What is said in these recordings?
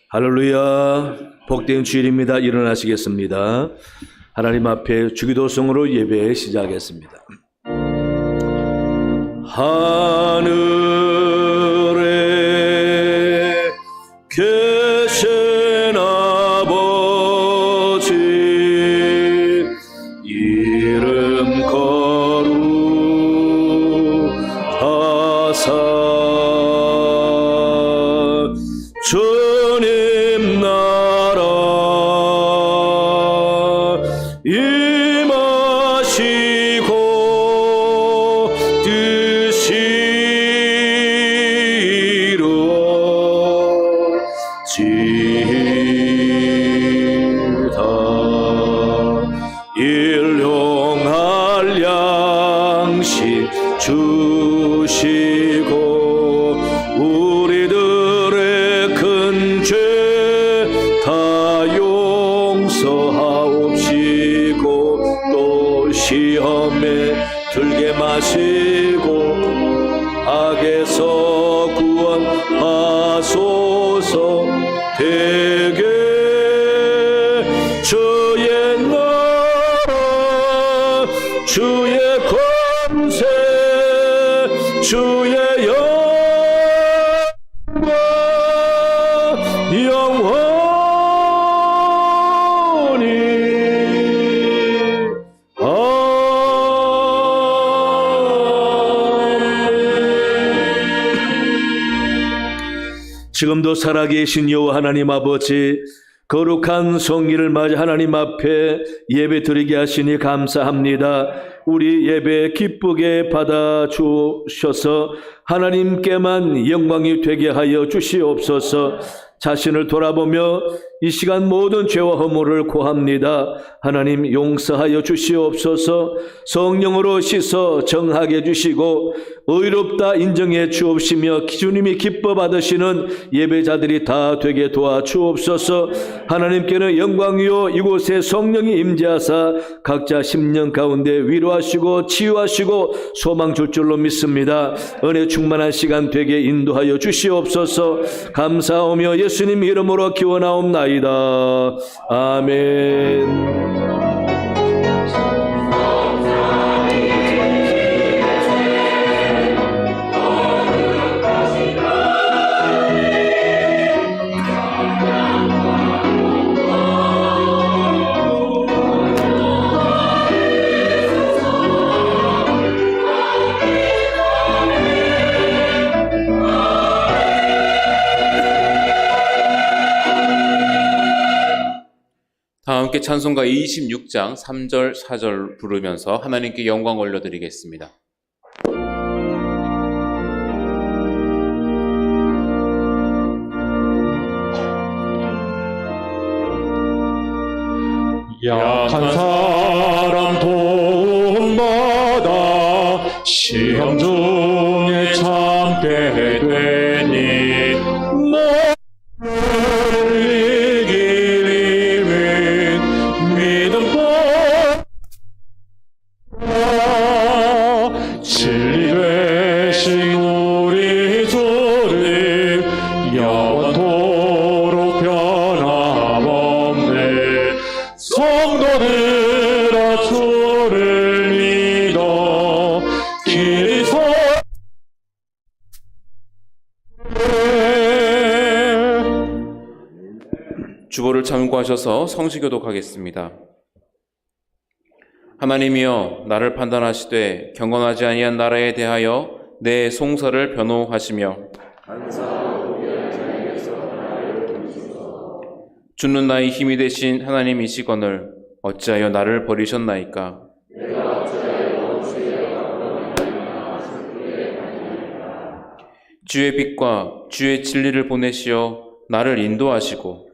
할렐루야. 복된 주일입니다. 일어나시겠습니다. 하나님 앞에 주기도성으로 예배 시작하겠습니다. 하늘에 계신 아버지 이름 거룩하사 주님 나라 임하시고 뜻이 이루어지이다. 일용할 양식 주시고 우리들의 큰 죄 다 용서하옵시고 또 시험에 들게 마시고 악에서 구원하소서. 대개 주의 나라 주의 권세 주의 영원히 지금도 살아계신 여호와 하나님 아버지, 거룩한 성기를 맞아 하나님 앞에 예배 드리게 하시니 감사합니다. 우리 예배 기쁘게 받아 주셔서 하나님께만 영광이 되게 하여 주시옵소서. 자신을 돌아보며 이 시간 모든 죄와 허물을 고합니다. 하나님 용서하여 주시옵소서. 성령으로 씻어 정하게 해주시고 의롭다 인정해 주옵시며 주님이 기뻐 받으시는 예배자들이 다 되게 도와주옵소서. 하나님께는 영광이요 이곳에 성령이 임재하사 각자 심령 가운데 위로하시고 치유하시고 소망 줄 줄로 믿습니다. 은혜 충만한 시간 되게 인도하여 주시옵소서. 감사하며 예수님 이름으로 기원하옵나이다. 아멘. 다 함께 찬송가 26장 3절 4절 부르면서 하나님께 영광 올려드리겠습니다. 약한 사람 도움받아 시험 중에 참게 되니 진리 되신 우리 주님 영원토록 변함없네. 성도들아 주를 믿어 길이 주보를 참고하셔서 성시교독하겠습니다. 하나님이여 나를 판단하시되 경건하지 아니한 나라에 대하여 내 송사를 변호하시며 주는 나의 힘이 되신 하나님이시거늘 어찌하여 나를 버리셨나이까. 주의 빛과 주의 진리를 보내시어 나를 인도하시고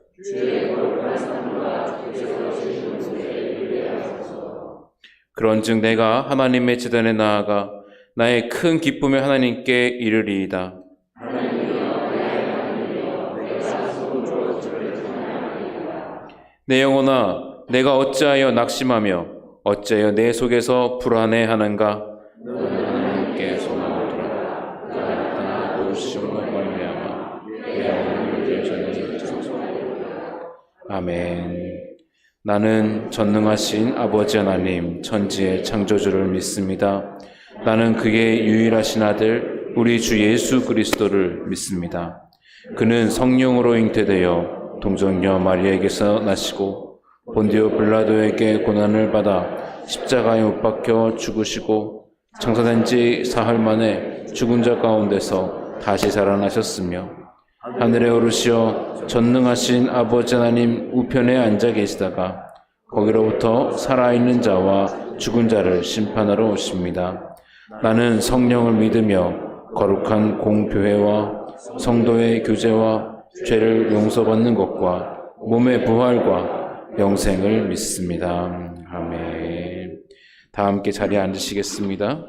그런즉 내가 하나님의 제단에 나아가 나의 큰 기쁨의 하나님께 이르리이다. 내 영혼아, 내가 어찌하여 낙심하며 어찌하여 내 속에서 불안해하는가? 너는 하나님께 소망을 두라. 그가 나타나 도우심으로 말미암아 내 영혼을 전능하시소서. 아멘. 나는 전능하신 아버지 하나님, 천지의 창조주를 믿습니다. 나는 그의 유일하신 아들 우리 주 예수 그리스도를 믿습니다. 그는 성령으로 잉태되어 동정녀 마리아에게서 나시고 본디오 빌라도에게 고난을 받아 십자가에 못 박혀 죽으시고 장사된 지 사흘 만에 죽은 자 가운데서 다시 살아나셨으며 하늘에 오르시어 전능하신 아버지 하나님 우편에 앉아 계시다가 거기로부터 살아있는 자와 죽은 자를 심판하러 오십니다. 나는 성령을 믿으며 거룩한 공교회와 성도의 교제와 죄를 용서받는 것과 몸의 부활과 영생을 믿습니다. 아멘. 다 함께 자리에 앉으시겠습니다.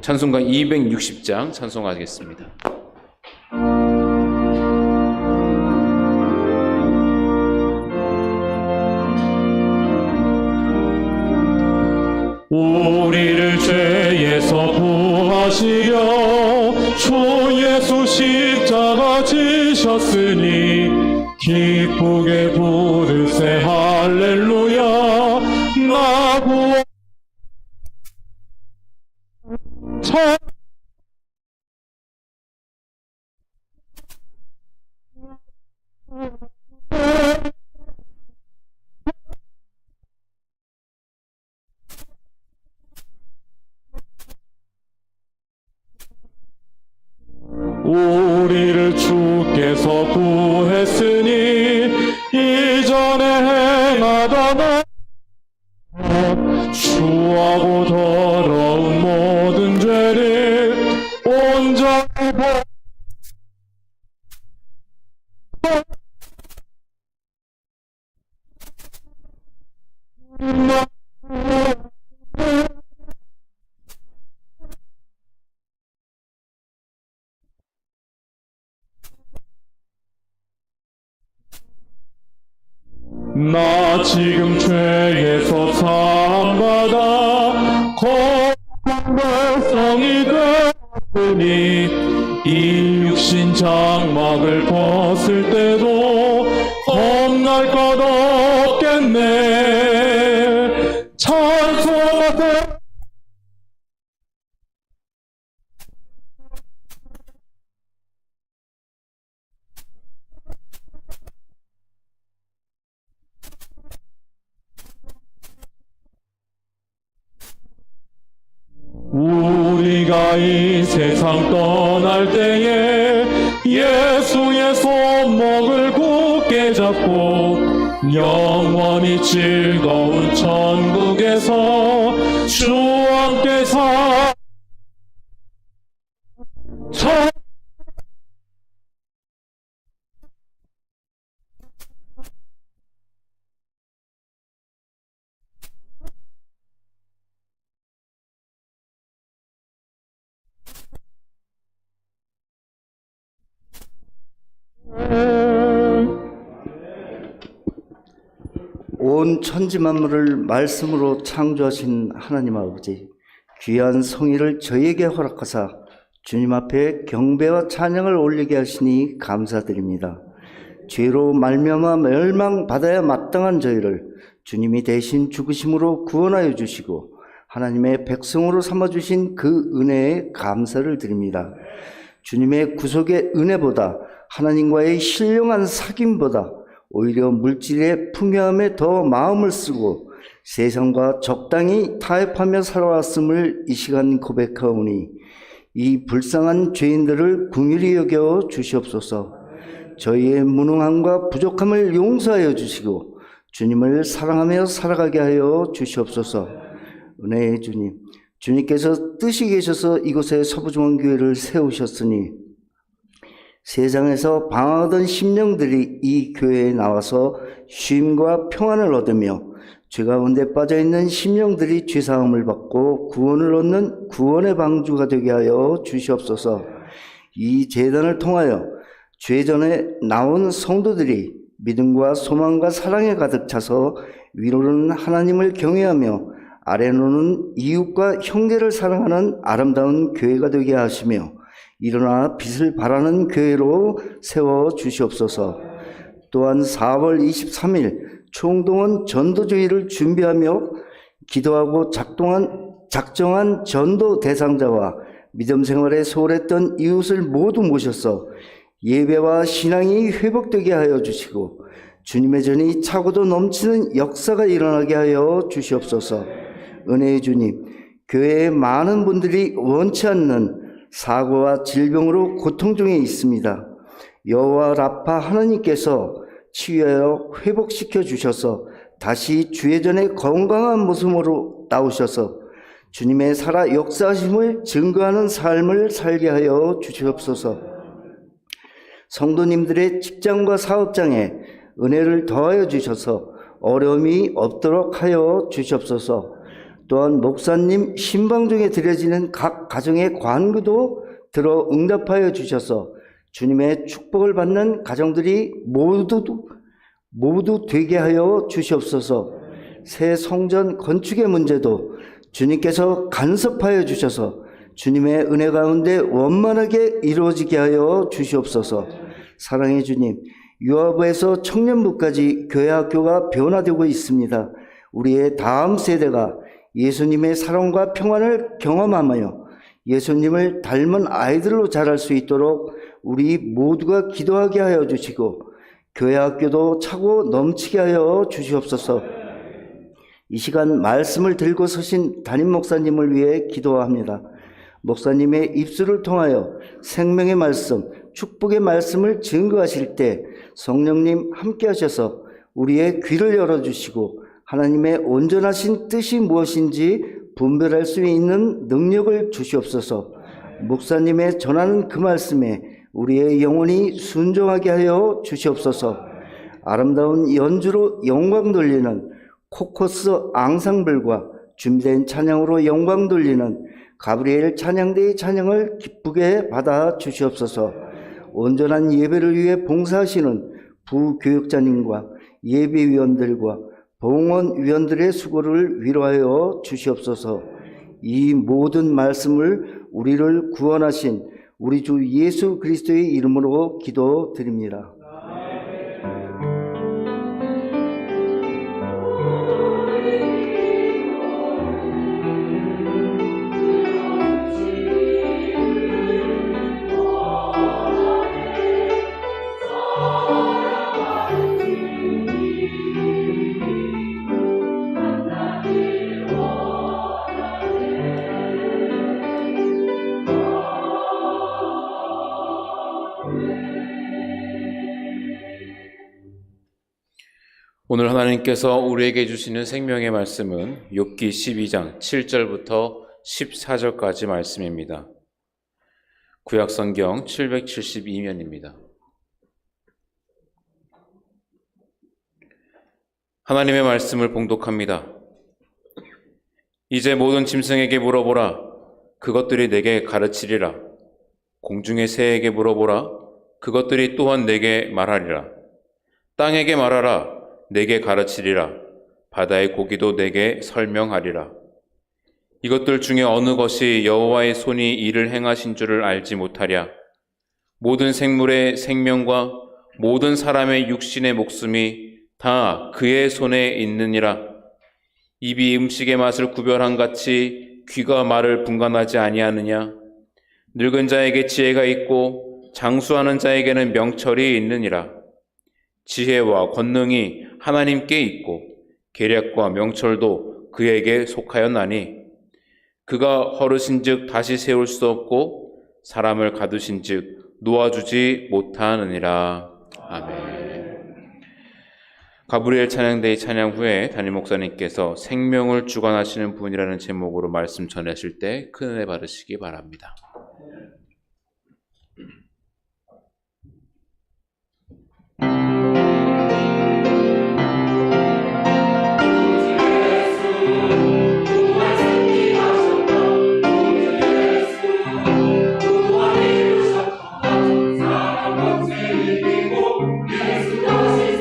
찬송가 260장 찬송하겠습니다. 우리를 죄에서 구하시려 주 예수 십자가 지셨으니 기쁘게 부르세 할렐루야. 나 구원 우리를 주께서 구했으니 이전에 행하던 추하고 더러운 모든 죄를 온전히 나 지금 죄에서 사함받아 거룩한 백성이 되었으니 이 육신 장막을 벗을 때도 겁날 것 없겠네. 찬송하세 우리가 이 세상 떠날 때에 예수의 손목을 굳게 잡고 영원히 즐거운 천국에서 주와 함께 온 천지 만물을 말씀으로 창조하신 하나님 아버지, 귀한 성의를 저희에게 허락하사 주님 앞에 경배와 찬양을 올리게 하시니 감사드립니다. 죄로 말미암아 멸망받아야 마땅한 저희를 주님이 대신 죽으심으로 구원하여 주시고 하나님의 백성으로 삼아주신 그 은혜에 감사를 드립니다. 주님의 구속의 은혜보다 하나님과의 신령한 사귐보다 오히려 물질의 풍요함에 더 마음을 쓰고 세상과 적당히 타협하며 살아왔음을 이 시간 고백하오니 이 불쌍한 죄인들을 긍휼히 여겨 주시옵소서. 저희의 무능함과 부족함을 용서하여 주시고 주님을 사랑하며 살아가게 하여 주시옵소서. 은혜의 주님, 주님께서 뜻이 계셔서 이곳에 서부중앙교회를 세우셨으니 세상에서 방황하던 심령들이 이 교회에 나와서 쉼과 평안을 얻으며 죄 가운데 빠져있는 심령들이 죄사함을 받고 구원을 얻는 구원의 방주가 되게 하여 주시옵소서. 이 제단을 통하여 죄전에 나온 성도들이 믿음과 소망과 사랑에 가득 차서 위로는 하나님을 경외하며 아래로는 이웃과 형제를 사랑하는 아름다운 교회가 되게 하시며 일어나 빛을 발하는 교회로 세워 주시옵소서. 또한 4월 23일 총동원 전도주의를 준비하며 기도하고 작정한 전도 대상자와 믿음 생활에 소홀했던 이웃을 모두 모셔서 예배와 신앙이 회복되게 하여 주시고 주님의 전이 차고도 넘치는 역사가 일어나게 하여 주시옵소서. 은혜의 주님, 교회에 많은 분들이 원치 않는 사고와 질병으로 고통 중에 있습니다. 여호와 라파 하나님께서 치유하여 회복시켜 주셔서 다시 주의 전에 건강한 모습으로 나오셔서 주님의 살아 역사하심을 증거하는 삶을 살게 하여 주시옵소서. 성도님들의 직장과 사업장에 은혜를 더하여 주셔서 어려움이 없도록 하여 주시옵소서. 또한 목사님 신방 중에 드려지는 각 가정의 관구도 들어 응답하여 주셔서 주님의 축복을 받는 가정들이 모두 되게 하여 주시옵소서. 새 성전 건축의 문제도 주님께서 간섭하여 주셔서 주님의 은혜 가운데 원만하게 이루어지게 하여 주시옵소서. 사랑의 주님, 유아부에서 청년부까지 교회 학교가 변화되고 있습니다. 우리의 다음 세대가 예수님의 사랑과 평안을 경험하며 예수님을 닮은 아이들로 자랄 수 있도록 우리 모두가 기도하게 하여 주시고 교회 학교도 차고 넘치게 하여 주시옵소서. 이 시간 말씀을 들고 서신 담임 목사님을 위해 기도합니다. 목사님의 입술을 통하여 생명의 말씀, 축복의 말씀을 증거하실 때 성령님 함께 하셔서 우리의 귀를 열어주시고 하나님의 온전하신 뜻이 무엇인지 분별할 수 있는 능력을 주시옵소서. 목사님의 전하는 그 말씀에 우리의 영혼이 순종하게 하여 주시옵소서. 아름다운 연주로 영광 돌리는 코커스 앙상블과 준비된 찬양으로 영광 돌리는 가브리엘 찬양대의 찬양을 기쁘게 받아 주시옵소서. 온전한 예배를 위해 봉사하시는 부교육자님과 예배위원들과 봉헌위원들의 수고를 위로하여 주시옵소서. 이 모든 말씀을 우리를 구원하신 우리 주 예수 그리스도의 이름으로 기도드립니다. 오늘 하나님께서 우리에게 주시는 생명의 말씀은 욥기 12장 7절부터 14절까지 말씀입니다. 구약성경 772면입니다. 하나님의 말씀을 봉독합니다. 이제 모든 짐승에게 물어보라. 그것들이 내게 가르치리라. 공중의 새에게 물어보라. 그것들이 또한 내게 말하리라. 땅에게 말하라. 내게 가르치리라. 바다의 고기도 내게 설명하리라. 이것들 중에 어느 것이 여호와의 손이 이를 행하신 줄을 알지 못하랴. 모든 생물의 생명과 모든 사람의 육신의 목숨이 다 그의 손에 있느니라. 입이 음식의 맛을 구별한 같이 귀가 말을 분간하지 아니하느냐. 늙은 자에게 지혜가 있고 장수하는 자에게는 명철이 있느니라. 지혜와 권능이 하나님께 있고 계략과 명철도 그에게 속하였나니 그가 허르신즉 다시 세울 수 없고 사람을 가두신즉 놓아주지 못하느니라. 아멘. 가브리엘 찬양대의 찬양 후에 담임 목사님께서 생명을 주관하시는 분이라는 제목으로 말씀 전하실 때 큰 은혜 받으시기 바랍니다. 사람 없이 이기고 예수 다시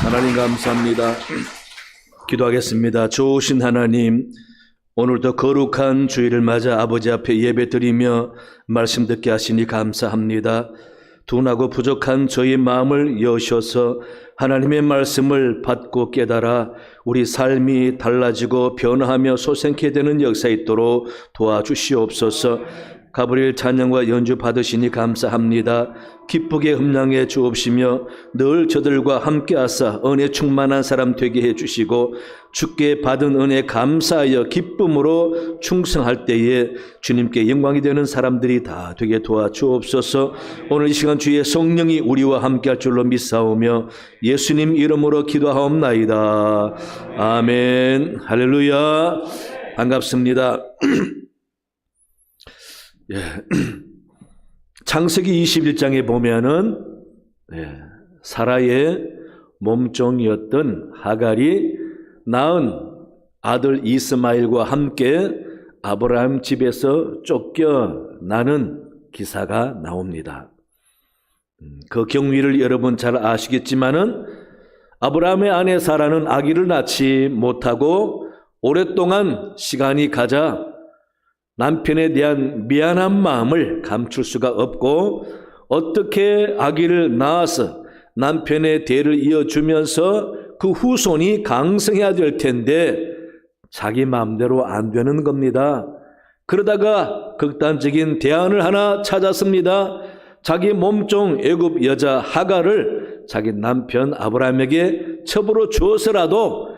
하나님 감사합니다. 기도하겠습니다. 좋으신 하나님, 오늘도 거룩한 주일을 맞아 아버지 앞에 예배드리며 말씀 듣게 하시니 감사합니다. 둔하고 부족한 저희 마음을 여셔서 하나님의 말씀을 받고 깨달아 우리 삶이 달라지고 변화하며 솟생케 되는 역사 있도록 도와주시옵소서. 가브리엘 찬양과 연주 받으시니 감사합니다. 기쁘게 흠량해 주옵시며 늘 저들과 함께 하사 은혜 충만한 사람 되게 해주시고 주께 받은 은혜 감사하여 기쁨으로 충성할 때에 주님께 영광이 되는 사람들이 다 되게 도와주옵소서. 오늘 이 시간 주의 성령이 우리와 함께 할 줄로 믿사오며 예수님 이름으로 기도하옵나이다. 아멘. 할렐루야. 반갑습니다. 예. 창세기 21장에 보면은 사라의 몸종이었던 하갈이 낳은 아들 이스마엘과 함께 아브라함 집에서 쫓겨나는 기사가 나옵니다. 그 경위를 여러분 잘 아시겠지만은 아브라함의 아내 사라는 아기를 낳지 못하고 오랫동안 시간이 가자 남편에 대한 미안한 마음을 감출 수가 없고 어떻게 아기를 낳아서 남편의 대를 이어주면서 그 후손이 강성해야 될 텐데 자기 마음대로 안 되는 겁니다. 그러다가 극단적인 대안을 하나 찾았습니다. 자기 몸종 애굽 여자 하갈을 자기 남편 아브라함에게 첩으로 주어서라도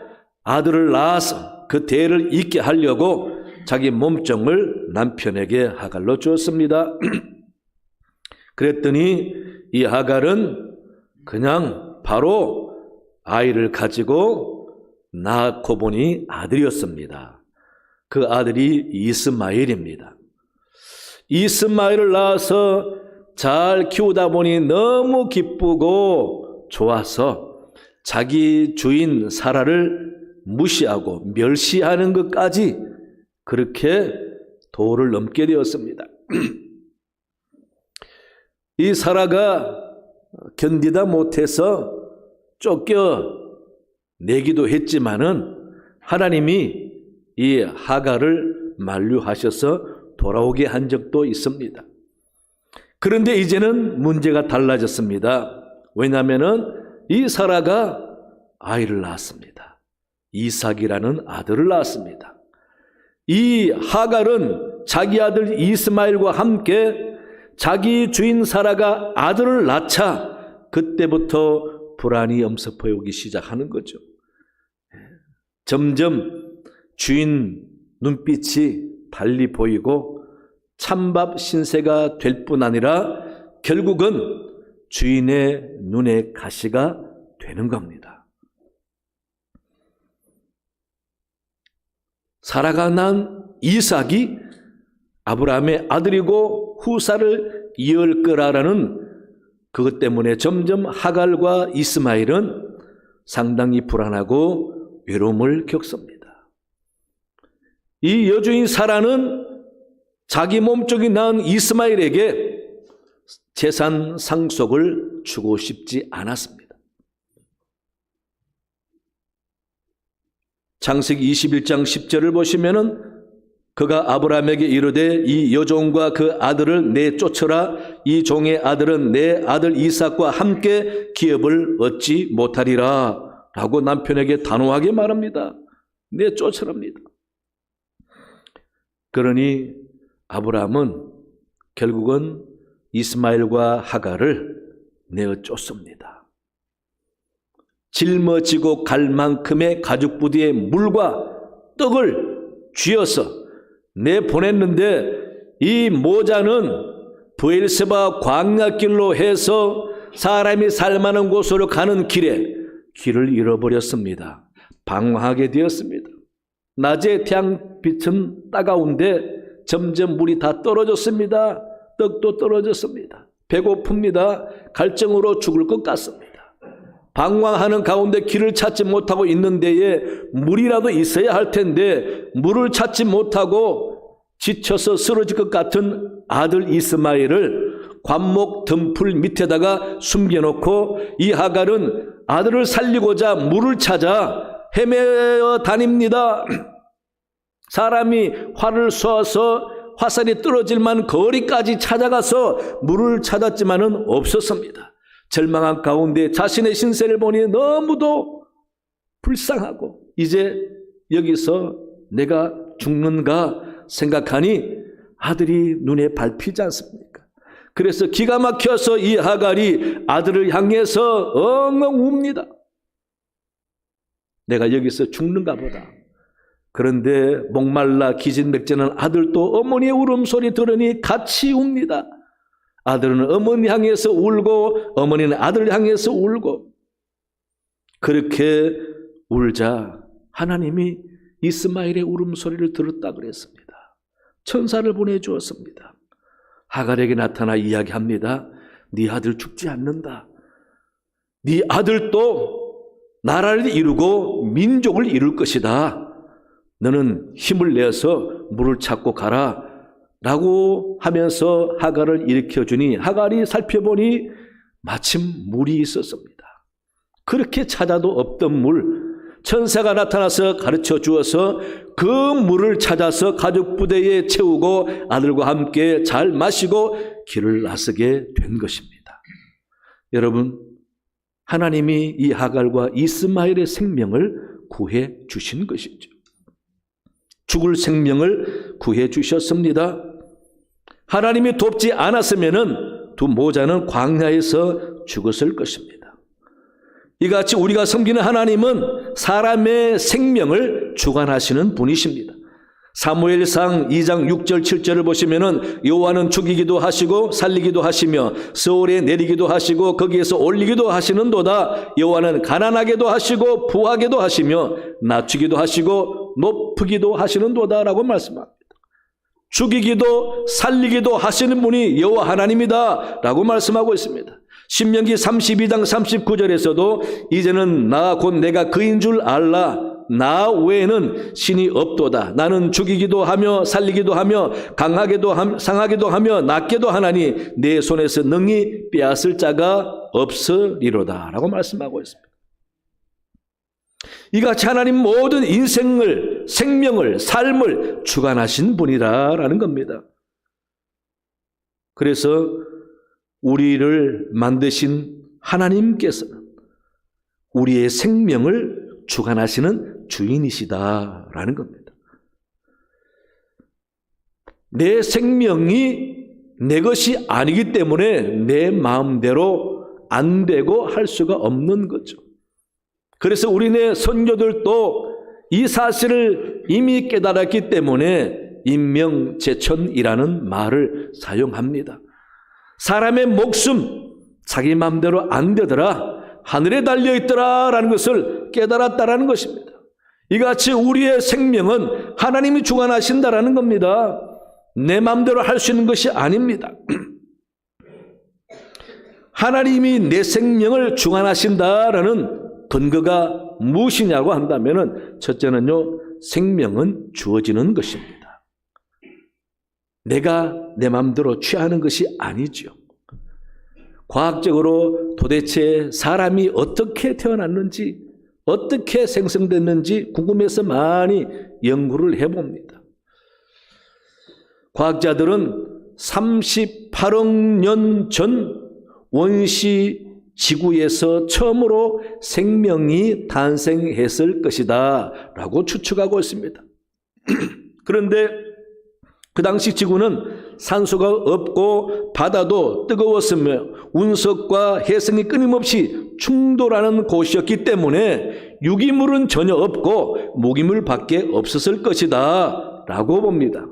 아들을 낳아서 그 대를 잇게 하려고 자기 몸종을 남편에게 하갈로 주었습니다. 그랬더니 이 하갈은 그냥 바로 아이를 가지고 낳고 보니 아들이었습니다. 그 아들이 이스마엘입니다. 이스마엘을 낳아서 잘 키우다 보니 너무 기쁘고 좋아서 자기 주인 사라를 무시하고 멸시하는 것까지 그렇게 도를 넘게 되었습니다. 이 사라가 견디다 못해서 쫓겨내기도 했지만은 하나님이 이 하갈을 만류하셔서 돌아오게 한 적도 있습니다. 그런데 이제는 문제가 달라졌습니다. 왜냐하면은 이 사라가 아이를 낳았습니다. 이삭이라는 아들을 낳았습니다. 이 하갈은 자기 아들 이스마엘과 함께 자기 주인 사라가 아들을 낳자 그때부터 불안이 엄습해 오기 시작하는 거죠. 점점 주인 눈빛이 달리 보이고 찬밥 신세가 될 뿐 아니라 결국은 주인의 눈에 가시가 되는 겁니다. 사라가 낳은 이삭이 아브라함의 아들이고 후사를 이을 거라라는 그것 때문에 점점 하갈과 이스마엘은 상당히 불안하고 외로움을 겪습니다. 이 여주인 사라는 자기 몸쪽이 낳은 이스마엘에게 재산 상속을 주고 싶지 않았습니다. 창세기 21장 10절을 보시면은 그가 아브라함에게 이르되 이 여종과 그 아들을 내쫓으라. 이 종의 아들은 내 아들 이삭과 함께 기업을 얻지 못하리라 라고 남편에게 단호하게 말합니다. 내쫓으랍니다. 그러니 아브라함은 결국은 이스마엘과 하갈을 내어쫓습니다. 짊어지고 갈 만큼의 가죽부디의 물과 떡을 쥐어서 내보냈는데 이 모자는 브엘세바 광야길로 해서 사람이 살만한 곳으로 가는 길에 길을 잃어버렸습니다. 방황하게 되었습니다. 낮에 태양빛은 따가운데 점점 물이 다 떨어졌습니다. 떡도 떨어졌습니다. 배고픕니다. 갈증으로 죽을 것 같습니다. 방황하는 가운데 길을 찾지 못하고 있는 데에 물이라도 있어야 할 텐데 물을 찾지 못하고 지쳐서 쓰러질 것 같은 아들 이스마엘을 관목 덤풀 밑에다가 숨겨놓고 이 하갈은 아들을 살리고자 물을 찾아 헤매어 다닙니다. 사람이 활을 쏘아서 화살이 떨어질 만한 거리까지 찾아가서 물을 찾았지만은 없었습니다. 절망한 가운데 자신의 신세를 보니 너무도 불쌍하고 이제 여기서 내가 죽는가 생각하니 아들이 눈에 밟히지 않습니까? 그래서 기가 막혀서 이 하갈이 아들을 향해서 엉엉 웁니다. 내가 여기서 죽는가 보다. 그런데 목말라 기진맥진한 아들도 어머니의 울음소리 들으니 같이 웁니다. 아들은 어머니 향해서 울고 어머니는 아들을 향해서 울고 그렇게 울자 하나님이 이스마엘의 울음소리를 들었다 그랬습니다. 천사를 보내주었습니다. 하갈에게 나타나 이야기합니다. 네 아들 죽지 않는다. 네 아들도 나라를 이루고 민족을 이룰 것이다. 너는 힘을 내어서 물을 찾고 가라 라고 하면서 하갈을 일으켜주니 하갈이 살펴보니 마침 물이 있었습니다. 그렇게 찾아도 없던 물, 천사가 나타나서 가르쳐 주어서 그 물을 찾아서 가죽 부대에 채우고 아들과 함께 잘 마시고 길을 나서게 된 것입니다. 여러분, 하나님이 이 하갈과 이스마엘의 생명을 구해 주신 것이죠. 죽을 생명을 구해 주셨습니다. 하나님이 돕지 않았으면은 두 모자는 광야에서 죽었을 것입니다. 이같이 우리가 섬기는 하나님은 사람의 생명을 주관하시는 분이십니다. 사무엘상 2장 6절 7절을 보시면은 여호와는 죽이기도 하시고 살리기도 하시며 서울에 내리기도 하시고 거기에서 올리기도 하시는도다. 여호와는 가난하게도 하시고 부하게도 하시며 낮추기도 하시고 높이기도 하시는도다 라고 말씀합니다. 죽이기도 살리기도 하시는 분이 여호와 하나님이다 라고 말씀하고 있습니다. 신명기 32장 39절에서도 이제는 나 곧 내가 그인 줄 알라. 나 외에는 신이 없도다. 나는 죽이기도 하며 살리기도 하며 강하게도 상하게도 하며 낫게도 하나니 내 손에서 능히 빼앗을 자가 없으리로다 라고 말씀하고 있습니다. 이같이 하나님 모든 인생을, 생명을, 삶을 주관하신 분이라는 겁니다. 그래서 우리를 만드신 하나님께서는 우리의 생명을 주관하시는 주인이시다라는 겁니다. 내 생명이 내 것이 아니기 때문에 내 마음대로 안 되고 할 수가 없는 거죠. 그래서 우리네 선조들도 이 사실을 이미 깨달았기 때문에 인명재천이라는 말을 사용합니다. 사람의 목숨 자기 마음대로 안 되더라, 하늘에 달려있더라 라는 것을 깨달았다라는 것입니다. 이같이 우리의 생명은 하나님이 주관하신다라는 겁니다. 내 마음대로 할 수 있는 것이 아닙니다. 하나님이 내 생명을 주관하신다라는 근거가 무엇이냐고 한다면 첫째는요, 생명은 주어지는 것입니다. 내가 내 마음대로 취하는 것이 아니죠. 과학적으로 도대체 사람이 어떻게 태어났는지, 어떻게 생성됐는지 궁금해서 많이 연구를 해봅니다. 과학자들은 38억 년 전 원시 지구에서 처음으로 생명이 탄생했을 것이다 라고 추측하고 있습니다. 그런데 그 당시 지구는 산소가 없고 바다도 뜨거웠으며 운석과 해성이 끊임없이 충돌하는 곳이었기 때문에 유기물은 전혀 없고 무기물밖에 없었을 것이다 라고 봅니다.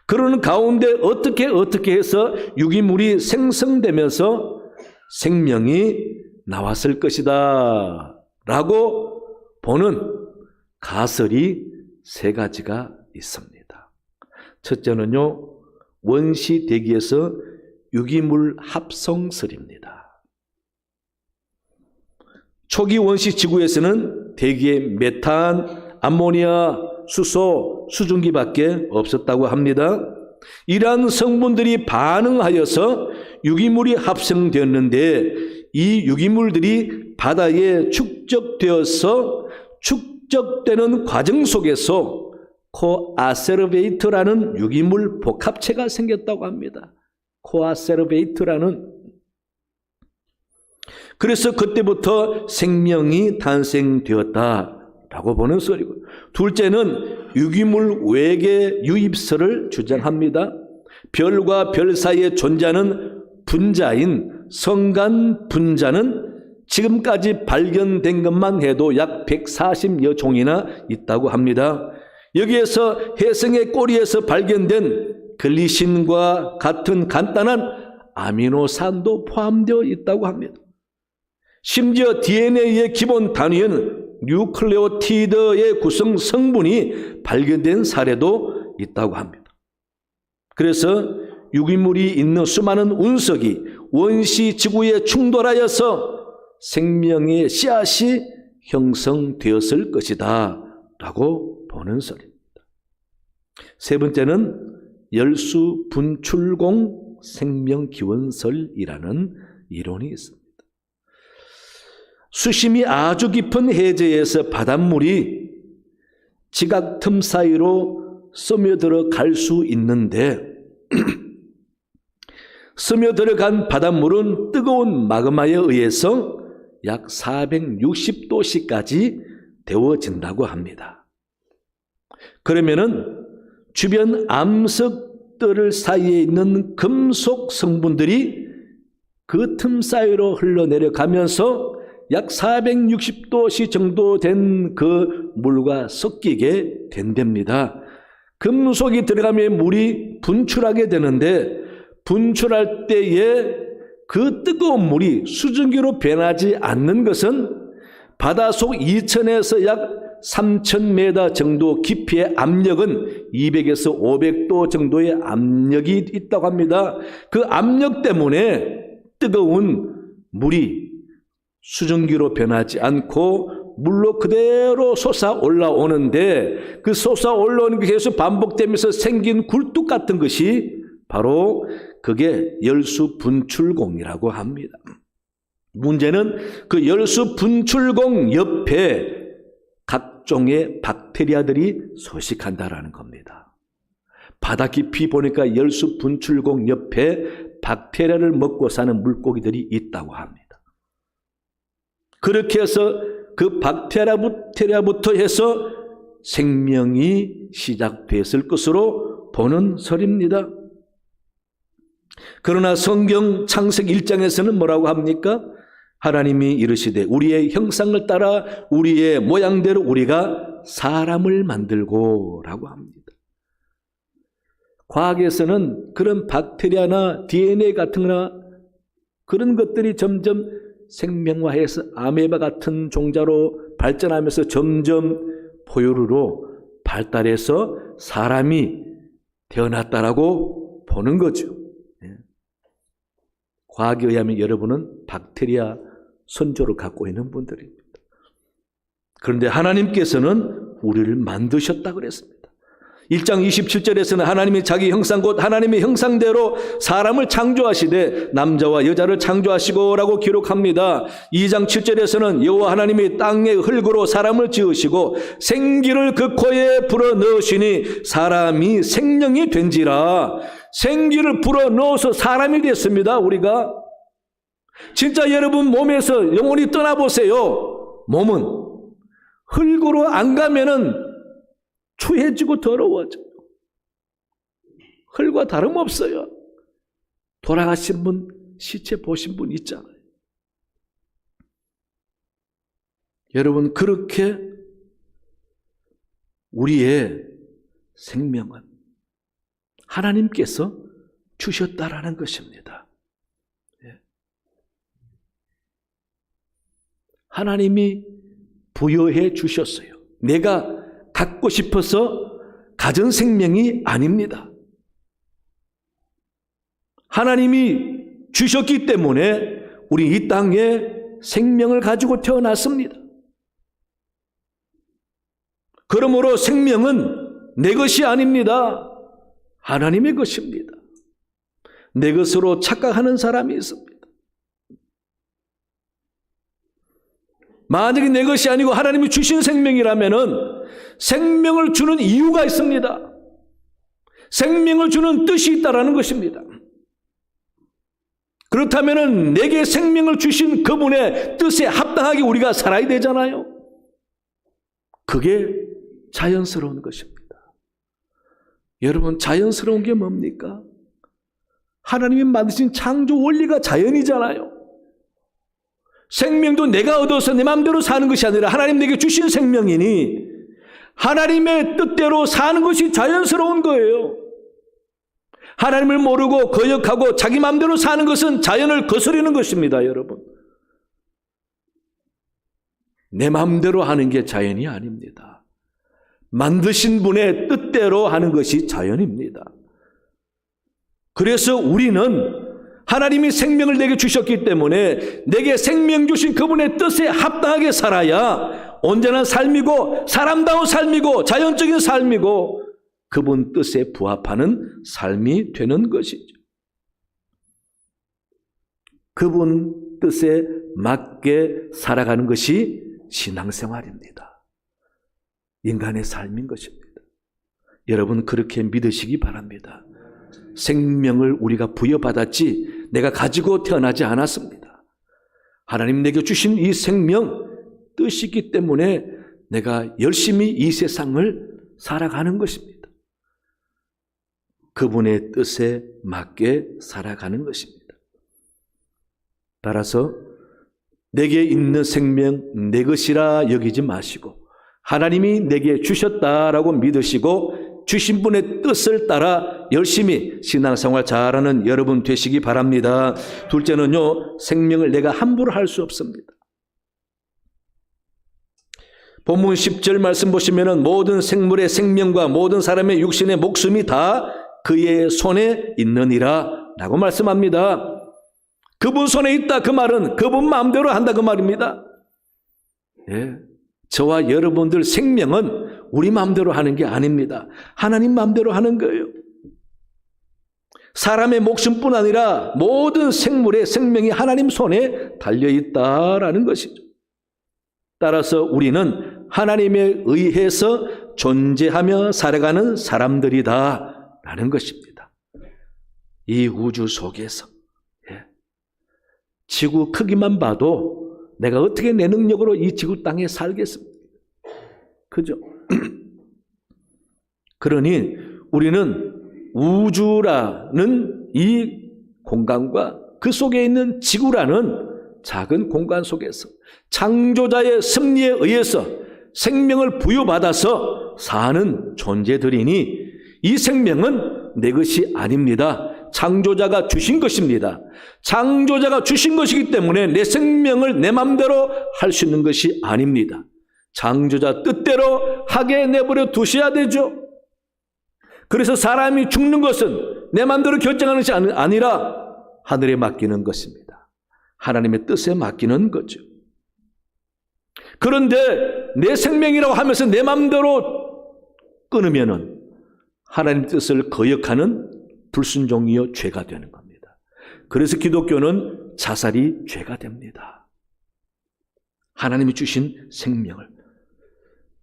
그러는 가운데 어떻게 해서 유기물이 생성되면서 생명이 나왔을 것이다 라고 보는 가설이 세 가지가 있습니다. 첫째는요, 원시 대기에서 유기물 합성설입니다. 초기 원시 지구에서는 대기에 메탄, 암모니아, 수소, 수증기밖에 없었다고 합니다. 이러한 성분들이 반응하여서 유기물이 합성되었는데 이 유기물들이 바다에 축적되는 과정 속에서 코아세르베이트라는 유기물 복합체가 생겼다고 합니다. 코아세르베이트라는. 그래서 그때부터 생명이 탄생되었다라고 보는 소리고, 둘째는 유기물 외계 유입설을 주장합니다. 별과 별 사이에 존재하는 분자인 성간 분자는 지금까지 발견된 것만 해도 약 140여 종이나 있다고 합니다. 여기에서 혜성의 꼬리에서 발견된 글리신과 같은 간단한 아미노산도 포함되어 있다고 합니다. 심지어 DNA의 기본 단위인 뉴클레오티드의 구성 성분이 발견된 사례도 있다고 합니다. 그래서 유기물이 있는 수많은 운석이 원시 지구에 충돌하여서 생명의 씨앗이 형성되었을 것이다 라고 보는 소리입니다. 세 번째는 열수 분출공 생명기원설이라는 이론이 있습니다. 수심이 아주 깊은 해저에서 바닷물이 지각 틈 사이로 스며들어 갈 수 있는데 스며들어간 바닷물은 뜨거운 마그마에 의해서 약 460도씨까지 데워진다고 합니다. 그러면은 주변 암석들 사이에 있는 금속 성분들이 그 틈 사이로 흘러내려가면서 약 460도씨 정도 된 그 물과 섞이게 된답니다. 금속이 들어가면 물이 분출하게 되는데, 분출할 때에 그 뜨거운 물이 수증기로 변하지 않는 것은 바다속 2000에서 약 3000m 정도 깊이의 압력은 200에서 500도 정도의 압력이 있다고 합니다. 그 압력 때문에 뜨거운 물이 수증기로 변하지 않고 물로 그대로 솟아 올라오는데, 그 솟아 올라오는 게 계속 반복되면서 생긴 굴뚝 같은 것이 바로 그게 열수 분출공이라고 합니다. 문제는 그 열수 분출공 옆에 각종의 박테리아들이 서식한다라는 겁니다. 바다 깊이 보니까 열수 분출공 옆에 박테리아를 먹고 사는 물고기들이 있다고 합니다. 그렇게 해서 그 박테리아부터 해서 생명이 시작됐을 것으로 보는 설입니다. 그러나 성경 창세기 1장에서는 뭐라고 합니까? 하나님이 이르시되 우리의 형상을 따라 우리의 모양대로 우리가 사람을 만들고 라고 합니다. 과학에서는 그런 박테리아나 DNA 같은 거나 그런 것들이 점점 생명화해서 아메바 같은 종자로 발전하면서 점점 포유류로 발달해서 사람이 태어났다라고 보는 거죠. 과학에 의하면 여러분은 박테리아 선조를 갖고 있는 분들입니다. 그런데 하나님께서는 우리를 만드셨다 그랬습니다. 1장 27절에서는 하나님이 자기 형상 곧 하나님의 형상대로 사람을 창조하시되 남자와 여자를 창조하시고 라고 기록합니다. 2장 7절에서는 여호와 하나님이 땅의 흙으로 사람을 지으시고 생기를 그 코에 불어넣으시니 사람이 생명이 된지라. 생기를 불어넣어서 사람이 됐습니다. 우리가 진짜 여러분 몸에서 영혼이 떠나보세요. 몸은 흙으로 안 가면은 추해지고 더러워져요. 흙과 다름없어요. 돌아가신 분 시체 보신 분 있잖아요. 여러분 그렇게 우리의 생명은 하나님께서 주셨다라는 것입니다. 하나님이 부여해 주셨어요. 내가 갖고 싶어서 가진 생명이 아닙니다. 하나님이 주셨기 때문에 우리 이 땅에 생명을 가지고 태어났습니다. 그러므로 생명은 내 것이 아닙니다. 하나님의 것입니다. 내 것으로 착각하는 사람이 있습니다. 만약에 내 것이 아니고 하나님이 주신 생명이라면은 생명을 주는 이유가 있습니다. 생명을 주는 뜻이 있다라는 것입니다. 그렇다면은 내게 생명을 주신 그분의 뜻에 합당하게 우리가 살아야 되잖아요. 그게 자연스러운 것입니다. 여러분, 자연스러운 게 뭡니까? 하나님이 만드신 창조 원리가 자연이잖아요. 생명도 내가 얻어서 내 마음대로 사는 것이 아니라 하나님 내게 주신 생명이니 하나님의 뜻대로 사는 것이 자연스러운 거예요. 하나님을 모르고 거역하고 자기 마음대로 사는 것은 자연을 거스르는 것입니다, 여러분. 내 마음대로 하는 게 자연이 아닙니다. 만드신 분의 뜻대로 하는 것이 자연입니다. 그래서 우리는 하나님이 생명을 내게 주셨기 때문에 내게 생명 주신 그분의 뜻에 합당하게 살아야 온전한 삶이고 사람다운 삶이고 자연적인 삶이고 그분 뜻에 부합하는 삶이 되는 것이죠. 그분 뜻에 맞게 살아가는 것이 신앙생활입니다. 인간의 삶인 것입니다. 여러분, 그렇게 믿으시기 바랍니다. 생명을 우리가 부여받았지 내가 가지고 태어나지 않았습니다. 하나님 내게 주신 이 생명 뜻이기 때문에 내가 열심히 이 세상을 살아가는 것입니다. 그분의 뜻에 맞게 살아가는 것입니다. 따라서 내게 있는 생명 내 것이라 여기지 마시고 하나님이 내게 주셨다라고 믿으시고 주신 분의 뜻을 따라 열심히 신앙생활 잘하는 여러분 되시기 바랍니다. 둘째는요, 생명을 내가 함부로 할 수 없습니다. 본문 10절 말씀 보시면은 모든 생물의 생명과 모든 사람의 육신의 목숨이 다 그의 손에 있느니라 라고 말씀합니다. 그분 손에 있다 그 말은 그분 마음대로 한다 그 말입니다. 예. 저와 여러분들 생명은 우리 마음대로 하는 게 아닙니다. 하나님 마음대로 하는 거예요. 사람의 목숨뿐 아니라 모든 생물의 생명이 하나님 손에 달려있다라는 것이죠. 따라서 우리는 하나님에 의해서 존재하며 살아가는 사람들이다라는 것입니다. 이 우주 속에서 지구 크기만 봐도 내가 어떻게 내 능력으로 이 지구 땅에 살겠습니까? 그죠? 그러니 우리는 우주라는 이 공간과 그 속에 있는 지구라는 작은 공간 속에서 창조자의 섭리에 의해서 생명을 부여받아서 사는 존재들이니 이 생명은 내 것이 아닙니다. 창조자가 주신 것입니다. 창조자가 주신 것이기 때문에 내 생명을 내 마음대로 할 수 있는 것이 아닙니다. 창조자 뜻대로 하게 내버려 두셔야 되죠. 그래서 사람이 죽는 것은 내 마음대로 결정하는 것이 아니라 하늘에 맡기는 것입니다. 하나님의 뜻에 맡기는 거죠. 그런데 내 생명이라고 하면서 내 마음대로 끊으면은 하나님 뜻을 거역하는 불순종이요 죄가 되는 겁니다. 그래서 기독교는 자살이 죄가 됩니다. 하나님이 주신 생명을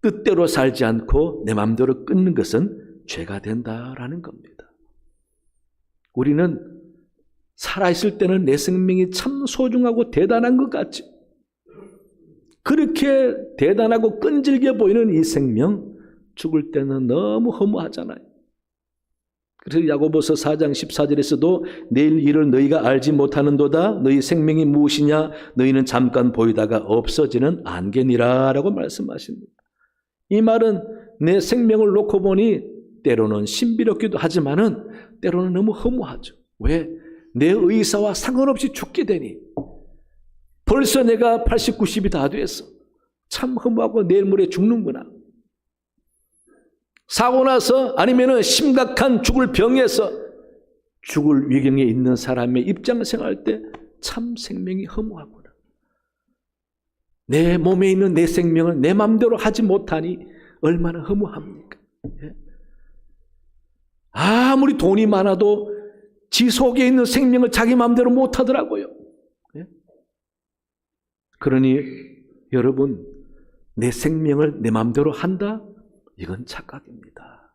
뜻대로 살지 않고 내 마음대로 끊는 것은 죄가 된다라는 겁니다. 우리는 살아있을 때는 내 생명이 참 소중하고 대단한 것 같죠. 그렇게 대단하고 끈질겨 보이는 이 생명, 죽을 때는 너무 허무하잖아요. 그래서 야고보서 4장 14절에서도 내일 일을 너희가 알지 못하는도다. 너희 생명이 무엇이냐? 너희는 잠깐 보이다가 없어지는 안개니라 라고 말씀하십니다. 이 말은 내 생명을 놓고 보니 때로는 신비롭기도 하지만은 때로는 너무 허무하죠. 왜? 내 의사와 상관없이 죽게 되니 벌써 내가 80, 90이 다 됐어. 참 허무하고 내일 모레 죽는구나. 사고 나서 아니면은 심각한 죽을 병에서 죽을 위경에 있는 사람의 입장 생활할 때 참 생명이 허무하구나. 내 몸에 있는 내 생명을 내 마음대로 하지 못하니 얼마나 허무합니까? 아무리 돈이 많아도 지 속에 있는 생명을 자기 마음대로 못하더라고요. 그러니 여러분, 내 생명을 내 마음대로 한다? 이건 착각입니다.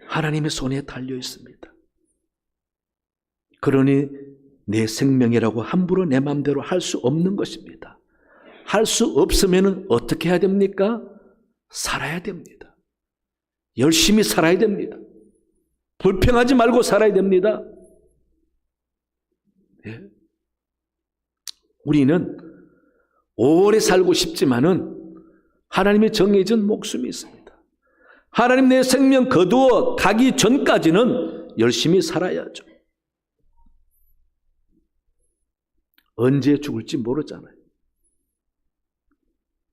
하나님의 손에 달려 있습니다. 그러니 내 생명이라고 함부로 내 마음대로 할 수 없는 것입니다. 할 수 없으면 어떻게 해야 됩니까? 살아야 됩니다. 열심히 살아야 됩니다. 불평하지 말고 살아야 됩니다. 예? 우리는 오래 살고 싶지만은 하나님의 정해진 목숨이 있습니다. 하나님 내 생명 거두어 가기 전까지는 열심히 살아야죠. 언제 죽을지 모르잖아요.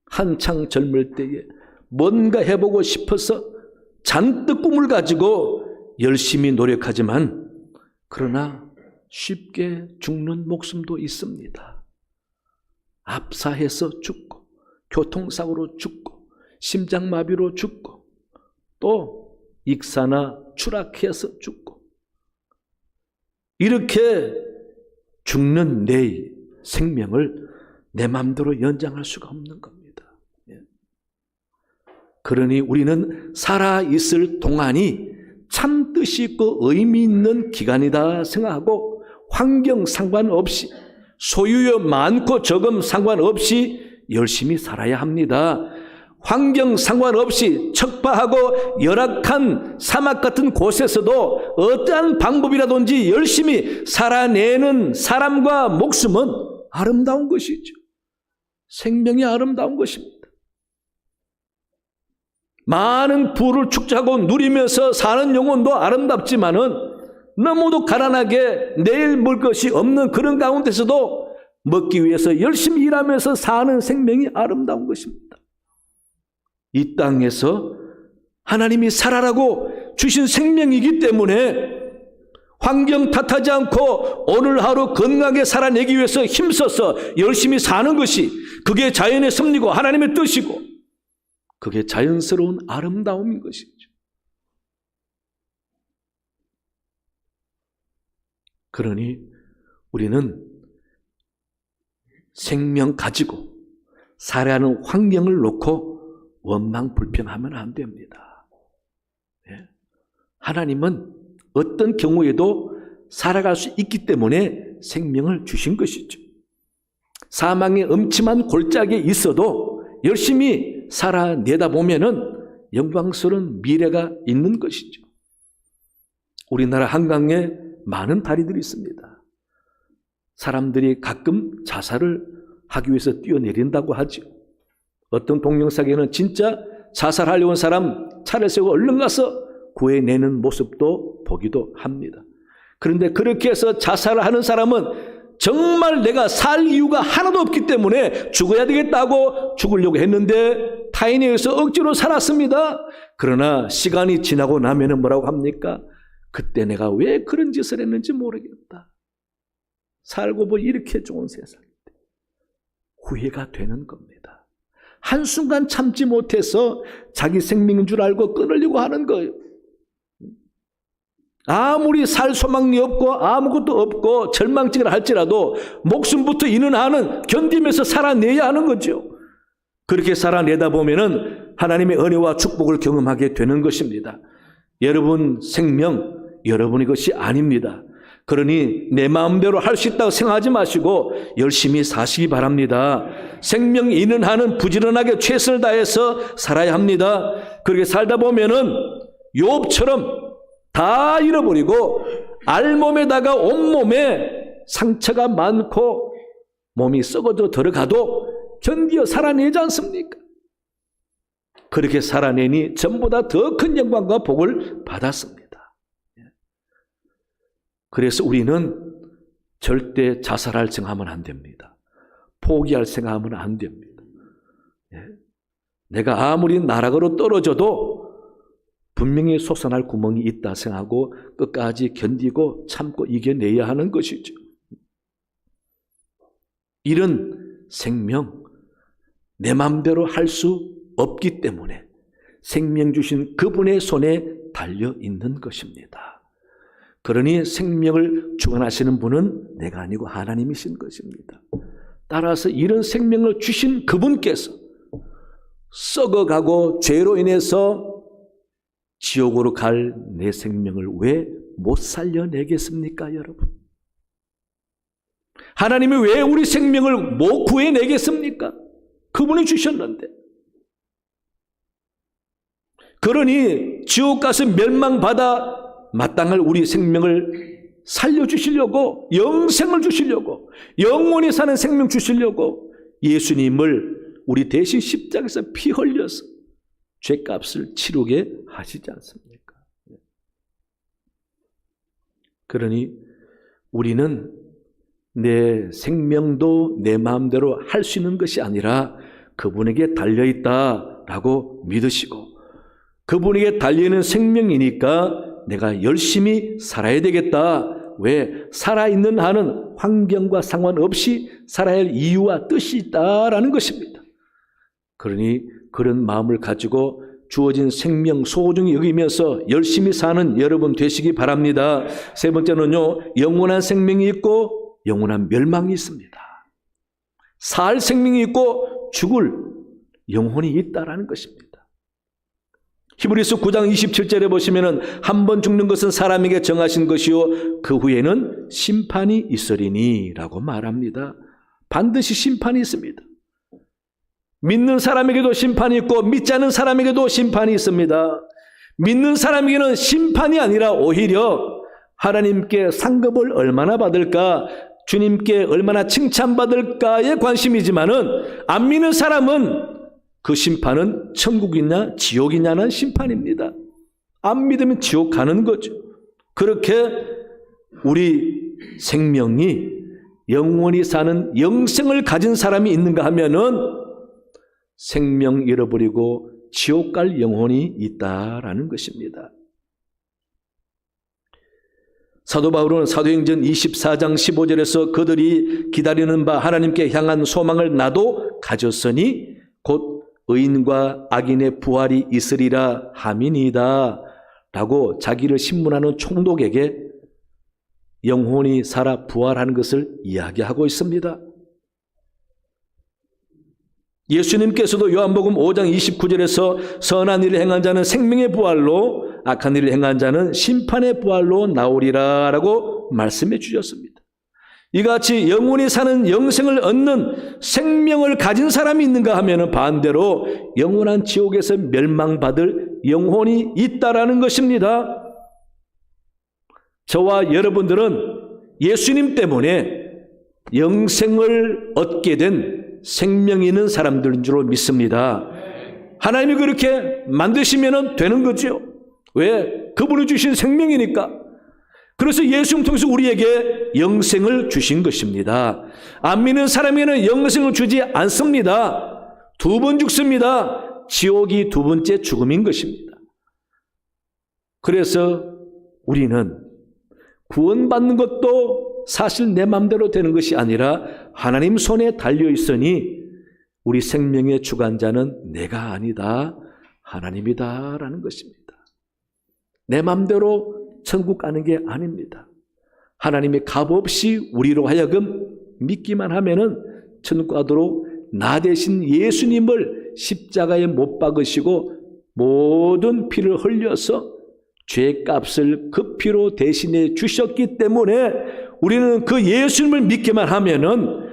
한창 젊을 때에 뭔가 해보고 싶어서 잔뜩 꿈을 가지고 열심히 노력하지만 그러나 쉽게 죽는 목숨도 있습니다. 압사해서 죽고 교통사고로 죽고 심장마비로 죽고 또 익사나 추락해서 죽고 이렇게 죽는 내 생명을 내 마음대로 연장할 수가 없는 겁니다. 그러니 우리는 살아있을 동안이 참 뜻이 있고 의미 있는 기간이다 생각하고 환경 상관없이 소유여 많고 적음 상관없이 열심히 살아야 합니다. 환경 상관없이 척박하고 열악한 사막 같은 곳에서도 어떠한 방법이라든지 열심히 살아내는 사람과 목숨은 아름다운 것이죠. 생명이 아름다운 것입니다. 많은 부를 축적하고 누리면서 사는 영혼도 아름답지만은 너무도 가난하게 내일 먹을 것이 없는 그런 가운데서도 먹기 위해서 열심히 일하면서 사는 생명이 아름다운 것입니다. 이 땅에서 하나님이 살아라고 주신 생명이기 때문에 환경 탓하지 않고 오늘 하루 건강하게 살아내기 위해서 힘써서 열심히 사는 것이 그게 자연의 섭리고 하나님의 뜻이고 그게 자연스러운 아름다움인 것이죠. 그러니 우리는 생명 가지고 살아야 하는 환경을 놓고 원망 불평하면 안 됩니다. 하나님은 어떤 경우에도 살아갈 수 있기 때문에 생명을 주신 것이죠. 사망의 음침한 골짜기에 있어도 열심히 살아내다 보면은 영광스러운 미래가 있는 것이죠. 우리나라 한강에 많은 다리들이 있습니다. 사람들이 가끔 자살을 하기 위해서 뛰어내린다고 하죠. 어떤 동영상에는 진짜 자살하려고 온 사람 차를 세우고 얼른 가서 구해내는 모습도 보기도 합니다. 그런데 그렇게 해서 자살을 하는 사람은 정말 내가 살 이유가 하나도 없기 때문에 죽어야 되겠다고 죽으려고 했는데 타인에 의해서 억지로 살았습니다. 그러나 시간이 지나고 나면은 뭐라고 합니까? 그때 내가 왜 그런 짓을 했는지 모르겠다. 살고 보니 이렇게 좋은 세상인데 후회가 되는 겁니다. 한순간 참지 못해서 자기 생명인 줄 알고 끊으려고 하는 거예요. 아무리 살 소망이 없고 아무것도 없고 절망증을 할지라도 목숨부터 있는 한은 견디면서 살아내야 하는 거죠. 그렇게 살아내다 보면은 하나님의 은혜와 축복을 경험하게 되는 것입니다. 여러분 생명 여러분의 것이 아닙니다. 그러니 내 마음대로 할 수 있다고 생각하지 마시고 열심히 사시기 바랍니다. 생명이 있는 한은 부지런하게 최선을 다해서 살아야 합니다. 그렇게 살다 보면은 욥처럼 다 잃어버리고 알몸에다가 온몸에 상처가 많고 몸이 썩어져 들어가도 견디어 살아내지 않습니까? 그렇게 살아내니 전보다 더 큰 영광과 복을 받았습니다. 그래서 우리는 절대 자살할 생각하면 안 됩니다. 포기할 생각하면 안 됩니다. 내가 아무리 나락으로 떨어져도 분명히 솟아날 구멍이 있다 생각하고 끝까지 견디고 참고 이겨내야 하는 것이죠. 이런 생명, 내 마음대로 할 수 없기 때문에 생명 주신 그분의 손에 달려 있는 것입니다. 그러니 생명을 주관하시는 분은 내가 아니고 하나님이신 것입니다. 따라서 이런 생명을 주신 그분께서 썩어가고 죄로 인해서 지옥으로 갈 내 생명을 왜 못 살려내겠습니까, 여러분? 하나님이 왜 우리 생명을 못 구해내겠습니까? 그분이 주셨는데. 그러니 지옥 가서 멸망받아 마땅할 우리 생명을 살려주시려고, 영생을 주시려고, 영원히 사는 생명 주시려고 예수님을 우리 대신 십자가에서 피 흘려서 죄값을 치르게 하시지 않습니까? 그러니 우리는 내 생명도 내 마음대로 할 수 있는 것이 아니라 그분에게 달려있다라고 믿으시고, 그분에게 달려있는 생명이니까 내가 열심히 살아야 되겠다. 왜? 살아있는 한은 환경과 상관없이 살아야 할 이유와 뜻이 있다라는 것입니다. 그러니 그런 마음을 가지고 주어진 생명 소중히 여기면서 열심히 사는 여러분 되시기 바랍니다. 세 번째는요, 영원한 생명이 있고 영원한 멸망이 있습니다. 살 생명이 있고 죽을 영혼이 있다라는 것입니다. 히브리서 9장 27절에 보시면은 한 번 죽는 것은 사람에게 정하신 것이요 그 후에는 심판이 있으리니 라고 말합니다. 반드시 심판이 있습니다. 믿는 사람에게도 심판이 있고 믿지 않는 사람에게도 심판이 있습니다. 믿는 사람에게는 심판이 아니라 오히려 하나님께 상급을 얼마나 받을까, 주님께 얼마나 칭찬받을까에 관심이지만은 안 믿는 사람은 그 심판은 천국이냐 지옥이냐는 심판입니다. 안 믿으면 지옥 가는 거죠. 그렇게 우리 생명이 영원히 사는 영생을 가진 사람이 있는가 하면은 생명 잃어버리고 지옥 갈 영혼이 있다라는 것입니다. 사도 바울은 사도행전 24장 15절에서 그들이 기다리는 바 하나님께 향한 소망을 나도 가졌으니 곧 의인과 악인의 부활이 있으리라 함이니이다 라고 자기를 신문하는 총독에게 영혼이 살아 부활하는 것을 이야기하고 있습니다. 예수님께서도 요한복음 5장 29절에서 선한 일을 행한 자는 생명의 부활로, 악한 일을 행한 자는 심판의 부활로 나오리라 라고 말씀해 주셨습니다. 이같이 영원히 사는 영생을 얻는 생명을 가진 사람이 있는가 하면 반대로 영원한 지옥에서 멸망받을 영혼이 있다라는 것입니다. 저와 여러분들은 예수님 때문에 영생을 얻게 된 생명이 있는 사람들인 줄 믿습니다. 하나님이 그렇게 만드시면 되는 거죠. 왜? 그분이 주신 생명이니까. 그래서 예수님 통해서 우리에게 영생을 주신 것입니다. 안 믿는 사람에게는 영생을 주지 않습니다. 두 번 죽습니다. 지옥이 두 번째 죽음인 것입니다. 그래서 우리는 구원받는 것도 사실 내 마음대로 되는 것이 아니라 하나님 손에 달려 있으니 우리 생명의 주관자는 내가 아니다, 하나님이다라는 것입니다. 내 마음대로 천국 가는 게 아닙니다. 하나님이 값없이 우리로 하여금 믿기만 하면은 천국 가도록 나 대신 예수님을 십자가에 못 박으시고 모든 피를 흘려서 죄값을 그 피로 대신해 주셨기 때문에 우리는 그 예수님을 믿기만 하면은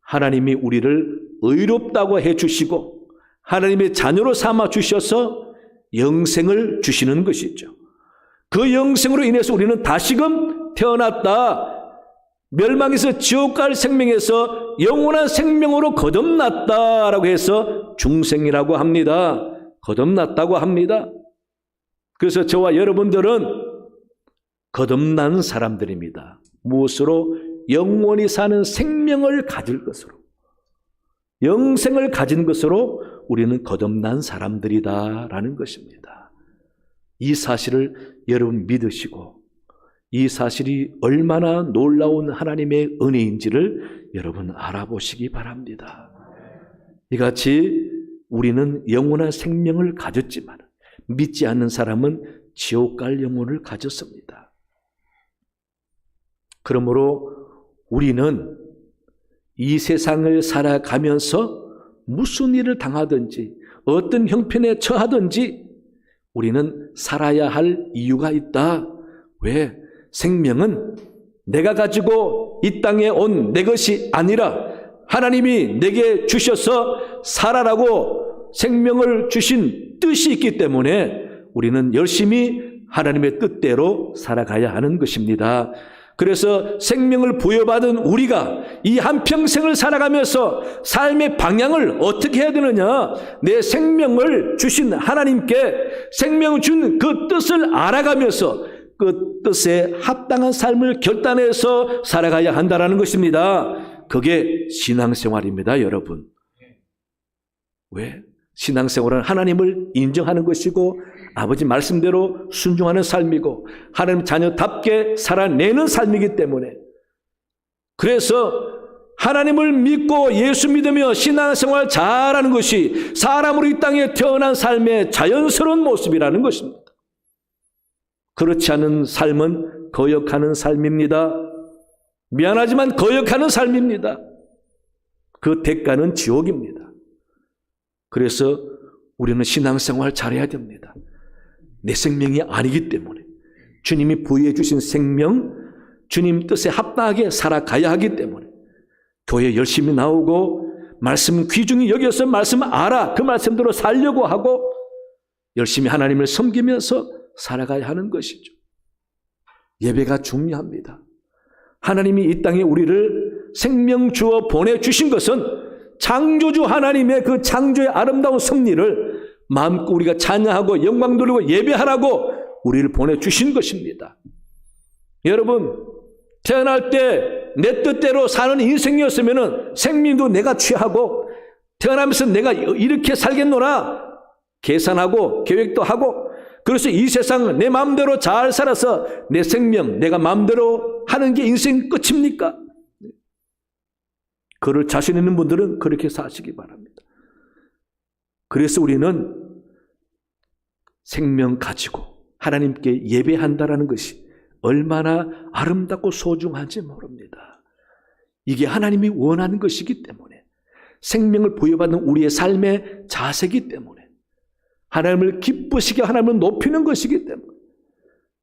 하나님이 우리를 의롭다고 해 주시고 하나님의 자녀로 삼아 주셔서 영생을 주시는 것이죠. 그 영생으로 인해서 우리는 다시금 태어났다, 멸망에서 지옥 갈 생명에서 영원한 생명으로 거듭났다라고 해서 중생이라고 합니다. 거듭났다고 합니다. 그래서 저와 여러분들은 거듭난 사람들입니다. 무엇으로? 영원히 사는 생명을 가질 것으로, 영생을 가진 것으로 우리는 거듭난 사람들이다라는 것입니다. 이 사실을 여러분 믿으시고 이 사실이 얼마나 놀라운 하나님의 은혜인지를 여러분 알아보시기 바랍니다. 이같이 우리는 영원한 생명을 가졌지만 믿지 않는 사람은 지옥 갈 영혼을 가졌습니다. 그러므로 우리는 이 세상을 살아가면서 무슨 일을 당하든지 어떤 형편에 처하든지 우리는 살아야 할 이유가 있다. 왜? 생명은 내가 가지고 이 땅에 온 내 것이 아니라 하나님이 내게 주셔서 살아라고 생명을 주신 뜻이 있기 때문에 우리는 열심히 하나님의 뜻대로 살아가야 하는 것입니다. 그래서 생명을 부여받은 우리가 이 한평생을 살아가면서 삶의 방향을 어떻게 해야 되느냐? 내 생명을 주신 하나님께 생명을 준 그 뜻을 알아가면서 그 뜻에 합당한 삶을 결단해서 살아가야 한다는 것입니다. 그게 신앙생활입니다, 여러분. 왜? 신앙생활은 하나님을 인정하는 것이고 아버지 말씀대로 순종하는 삶이고 하나님 자녀답게 살아내는 삶이기 때문에, 그래서 하나님을 믿고 예수 믿으며 신앙생활 잘하는 것이 사람으로 이 땅에 태어난 삶의 자연스러운 모습이라는 것입니다. 그렇지 않은 삶은 거역하는 삶입니다. 미안하지만 거역하는 삶입니다. 그 대가는 지옥입니다. 그래서 우리는 신앙생활 잘해야 됩니다. 내 생명이 아니기 때문에 주님이 부여해 주신 생명, 주님 뜻에 합당하게 살아가야 하기 때문에 교회 열심히 나오고 말씀 귀중히 여겨서 말씀 알아 그 말씀대로 살려고 하고 열심히 하나님을 섬기면서 살아가야 하는 것이죠. 예배가 중요합니다. 하나님이 이 땅에 우리를 생명 주어 보내주신 것은 창조주 하나님의 그 창조의 아름다운 섭리를 마음껏 우리가 찬양하고 영광 돌리고 예배하라고 우리를 보내주신 것입니다. 여러분, 태어날 때 내 뜻대로 사는 인생이었으면 생명도 내가 취하고 태어나면서 내가 이렇게 살겠노라 계산하고 계획도 하고, 그래서 이 세상 내 마음대로 잘 살아서 내 생명 내가 마음대로 하는 게 인생 끝입니까? 그럴 자신 있는 분들은 그렇게 사시기 바랍니다. 그래서 우리는 생명 가지고 하나님께 예배한다라는 것이 얼마나 아름답고 소중한지 모릅니다. 이게 하나님이 원하는 것이기 때문에, 생명을 부여받는 우리의 삶의 자세이기 때문에, 하나님을 기쁘시게 하나님을 높이는 것이기 때문에,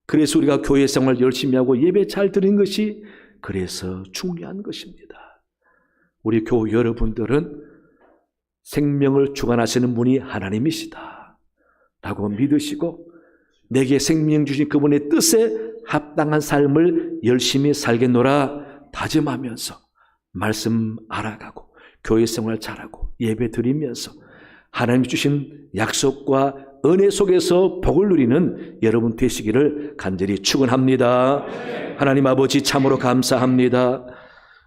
그래서 우리가 교회 생활 열심히 하고 예배 잘 드리는 것이 그래서 중요한 것입니다. 우리 교우 여러분들은 생명을 주관하시는 분이 하나님이시다 라고 믿으시고 내게 생명 주신 그분의 뜻에 합당한 삶을 열심히 살겠노라 다짐하면서 말씀 알아가고 교회 생활 잘하고 예배 드리면서 하나님 주신 약속과 은혜 속에서 복을 누리는 여러분 되시기를 간절히 축원합니다. 하나님 아버지 참으로 감사합니다.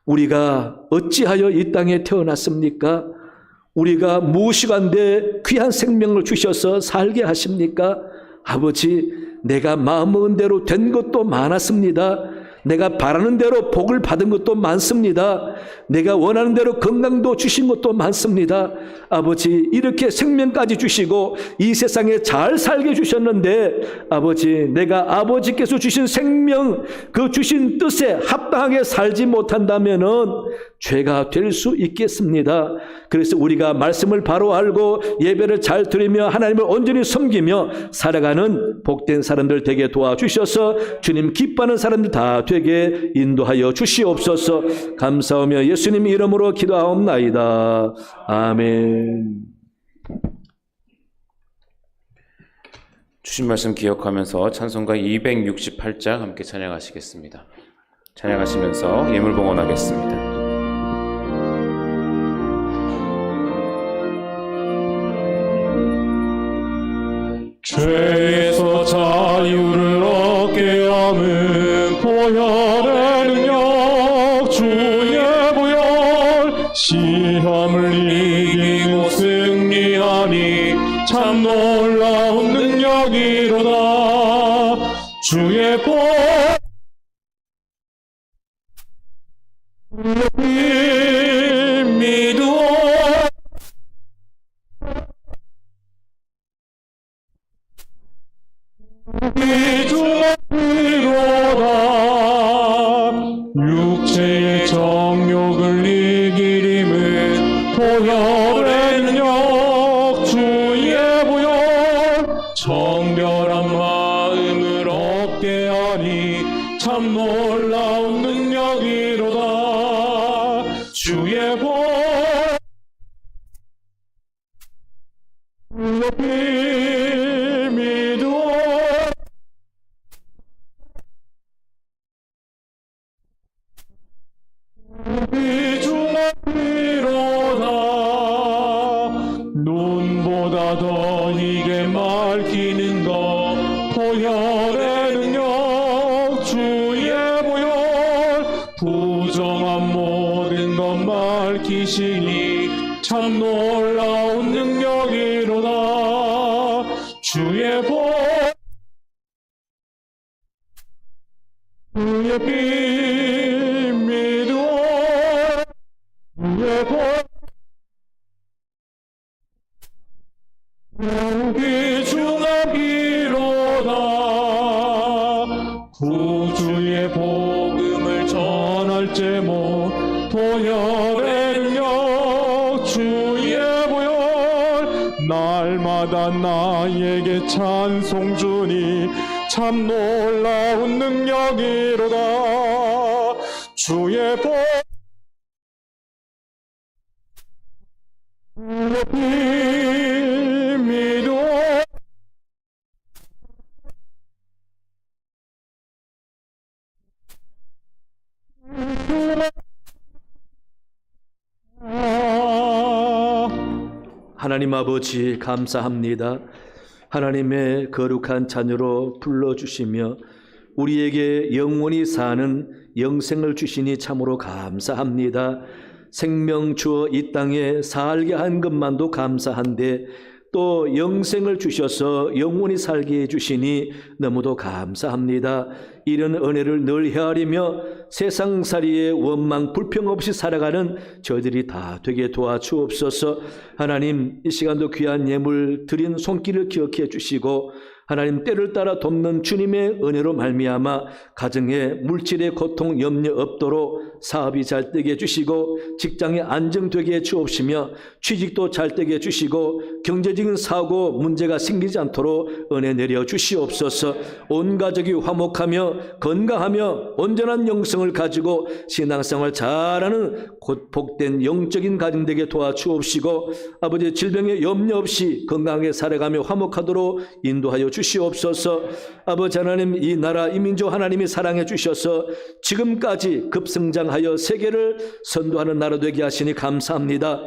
우리가 어찌하여 이 땅에 태어났습니까? 우리가 무엇이간데 귀한 생명을 주셔서 살게 하십니까? 아버지, 내가 마음먹은 대로 된 것도 많았습니다. 내가 바라는 대로 복을 받은 것도 많습니다. 내가 원하는 대로 건강도 주신 것도 많습니다. 아버지, 이렇게 생명까지 주시고 이 세상에 잘 살게 주셨는데 아버지, 내가 아버지께서 주신 생명, 그 주신 뜻에 합당하게 살지 못한다면은 죄가 될 수 있겠습니다. 그래서 우리가 말씀을 바로 알고 예배를 잘 드리며 하나님을 온전히 섬기며 살아가는 복된 사람들 되게 도와주셔서 주님 기뻐하는 사람들 다 되게 인도하여 주시옵소서. 감사하며 예수님 이름으로 기도하옵나이다. 아멘. 주신 말씀 기억하면서 찬송가 268장 함께 찬양하시겠습니다. 찬양하시면서 예물 봉헌하겠습니다. 죄에서 자유를 얻게 함은 보혈의 능력, 주의 보혈, 시험을 이기고 승리하니 참 놀라운 능력이로다. 주의 보혈 믿으오. 육체의 정욕을 이기 참 놀라운 능력이로다. 주의 복 높이 믿어 비중하리로다. 눈보다 더 이게 밝히는 것 보혈의 능력 주의 보혈 부정한 모든 것 밝히시니 참 놀라운 능력이로다. 주의 보 주의 빛 주의 복 귀중하기로다. 구주의 복음을 전할 제목 보혈의 능력 주의 보혈 날마다 나에게 찬송 주니 참 놀라운 능력이로다. 주의 복 믿어 하나님 아버지 감사합니다. 하나님의 거룩한 자녀로 불러주시며 우리에게 영원히 사는 영생을 주시니 참으로 감사합니다. 생명 주어 이 땅에 살게 한 것만도 감사한데 또 영생을 주셔서 영원히 살게 해주시니 너무도 감사합니다. 이런 은혜를 늘 헤아리며 세상살이의 원망 불평 없이 살아가는 저희들이 다 되게 도와주옵소서. 하나님 이 시간도 귀한 예물 드린 손길을 기억해 주시고 하나님 때를 따라 돕는 주님의 은혜로 말미암아 가정에 물질의 고통 염려 없도록 사업이 잘 되게 해주시고 직장이 안정되게 해주옵시며 취직도 잘 되게 해주시고 경제적인 사고 문제가 생기지 않도록 은혜 내려 주시옵소서. 온 가족이 화목하며 건강하며 온전한 영성을 가지고 신앙생활 잘하는 곧 복된 영적인 가정 되게 도와주옵시고 아버지 질병에 염려 없이 건강하게 살아가며 화목하도록 인도하여 주시옵소서. 아버지 하나님 이 나라 이 민족 하나님이 사랑해 주셔서 지금까지 급성장하여 세계를 선도하는 나라 되게 하시니 감사합니다.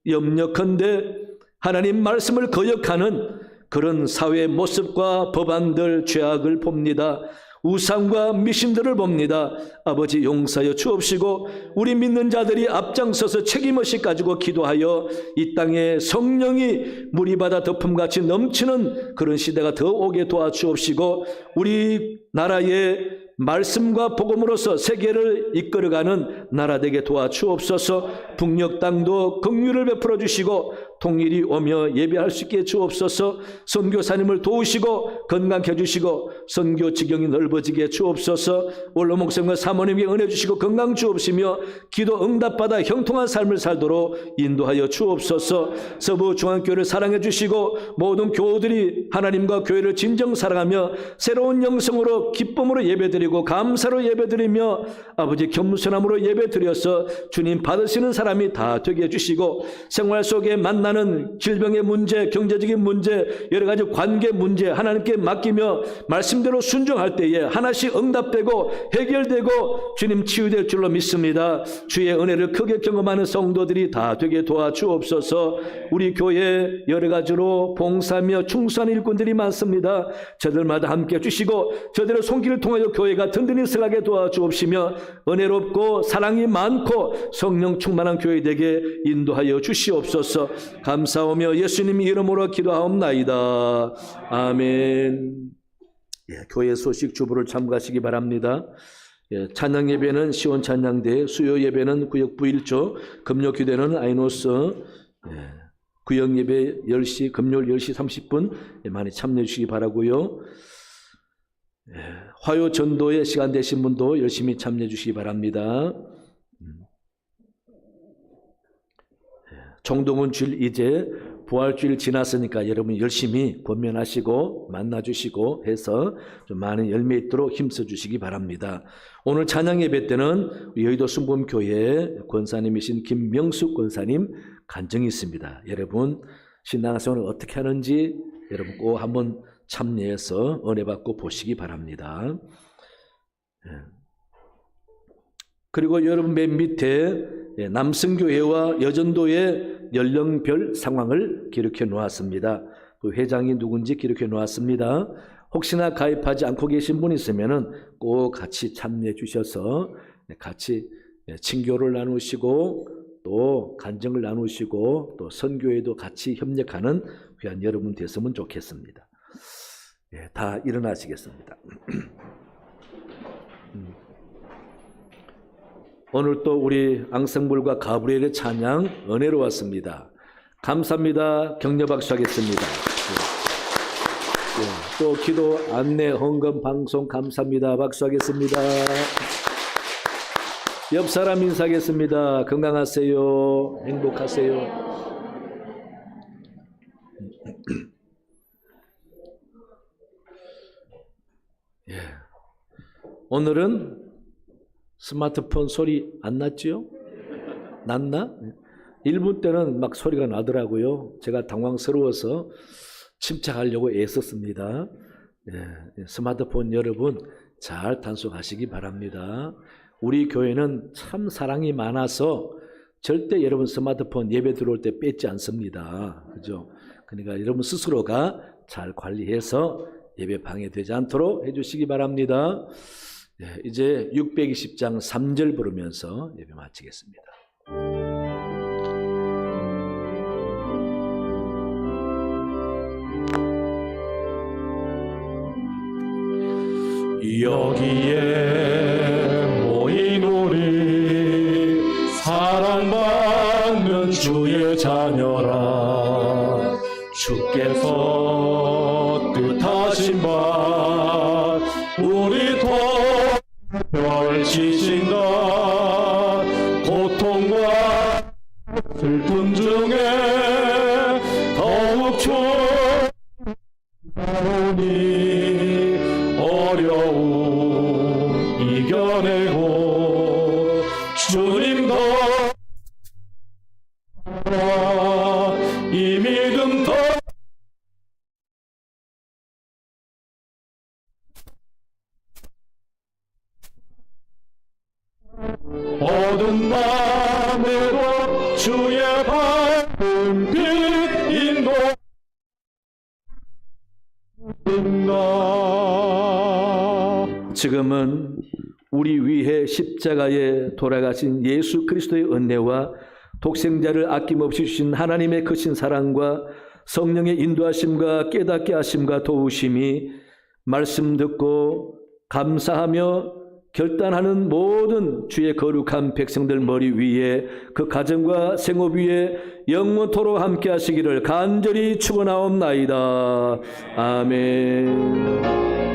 염려컨대 하나님 말씀을 거역하는 그런 사회의 모습과 법안들 죄악을 봅니다. 우상과 미신들을 봅니다. 아버지 용서하여 주옵시고 우리 믿는 자들이 앞장서서 책임의식 가지고 기도하여 이 땅에 성령이 무리바다 덮음같이 넘치는 그런 시대가 더 오게 도와주옵시고 우리 나라의 말씀과 복음으로서 세계를 이끌어가는 나라 되게 도와주옵소서. 북녘 땅도 긍휼을 베풀어 주시고 통일이 오며 예배할 수 있게 주옵소서. 선교사님을 도우시고 건강케 해주시고 선교 지경이 넓어지게 주옵소서. 원로 목사님과 사모님께 은혜 주시고 건강 주옵시며 기도 응답받아 형통한 삶을 살도록 인도하여 주옵소서. 서부중앙교회를 사랑해 주시고 모든 교우들이 하나님과 교회를 진정 사랑하며 새로운 영성으로 기쁨으로 예배드리고 감사로 예배드리며 아버지 겸손함으로 예배드려서 주님 받으시는 사람이 다 되게 해주시고 생활 속에 만나는 질병의 문제, 경제적인 문제, 여러 가지 관계 문제 하나님께 맡기며 말씀대로 순종할 때에 하나씩 응답되고 해결되고 주님 치유될 줄로 믿습니다. 주의 은혜를 크게 경험하는 성도들이 다 되게 도와주옵소서. 우리 교회 여러 가지로 봉사하며 충성하는 일꾼들이 많습니다. 저들마다 함께 해주시고 저들의 손길을 통하여 교회가 든든히 서가게 도와주옵시며 은혜롭고 사랑이 많고 성령 충만한 교회 되게 인도하여 주시옵소서. 감사하며 예수님 이름으로 기도하옵나이다. 아멘. 교회 소식 주보를 참고하시기 바랍니다. 찬양 예배는 시온 찬양대, 수요 예배는 구역부 1조, 금요 기도는 아이노스, 구역 예배 10시, 금요일 10시 30분 많이 참여해 주시기 바라고요. 화요 전도에 시간 되신 분도 열심히 참여해 주시기 바랍니다. 정동훈 주일 이제 부활주일 지났으니까 여러분 열심히 권면하시고 만나주시고 해서 좀 많은 열매 있도록 힘써 주시기 바랍니다. 오늘 찬양 예배 때는 여의도 순복음교회 권사님이신 김명숙 권사님 간증이 있습니다. 여러분 신앙생활을 어떻게 하는지 여러분 꼭 한번 참여해서 은혜 받고 보시기 바랍니다. 그리고 여러분 맨 밑에 남승교회와 여전도의 연령별 상황을 기록해 놓았습니다. 그 회장이 누군지 기록해 놓았습니다. 혹시나 가입하지 않고 계신 분 있으면은 꼭 같이 참여해 주셔서 같이 친교를 나누시고 또 간증을 나누시고 또 선교에도 같이 협력하는 귀한 여러분 되었으면 좋겠습니다. 다 일어나시겠습니다. 오늘 또 우리 앙상블과 가브리엘의 찬양 은혜로웠습니다. 감사합니다. 격려 박수하겠습니다. 또 기도 안내 헌금 방송 감사합니다. 박수하겠습니다. 옆 사람 인사하겠습니다. 건강하세요. 행복하세요. 오늘은 스마트폰 소리 안 났지요? 났나? 1분 때는 막 소리가 나더라고요. 제가 당황스러워서 침착하려고 애썼습니다. 스마트폰 여러분 잘 단속하시기 바랍니다. 우리 교회는 참 사랑이 많아서 절대 여러분 스마트폰 예배 들어올 때 뺏지 않습니다. 그죠? 그러니까 여러분 스스로가 잘 관리해서 예배 방해되지 않도록 해주시기 바랍니다. 이제 620장 3절 부르면서 예배 마치겠습니다. 여기에 모인 우리 사랑받는 주의 자녀라. 주께서 뜻하신 바 우리 펼치신다. 고통과 슬픔 중에 더욱 좋으니 어려움 이겨내고 주님 더 이 믿음 더 어두운 밤에도 주의 밝은 빛 인도한다. 지금은 우리 위해 십자가에 돌아가신 예수 그리스도의 은혜와 독생자를 아낌없이 주신 하나님의 크신 사랑과 성령의 인도하심과 깨닫게 하심과 도우심이 말씀 듣고 감사하며 결단하는 모든 주의 거룩한 백성들 머리 위에 그 가정과 생업 위에 영원토록 함께 하시기를 간절히 축원하옵나이다. 아멘.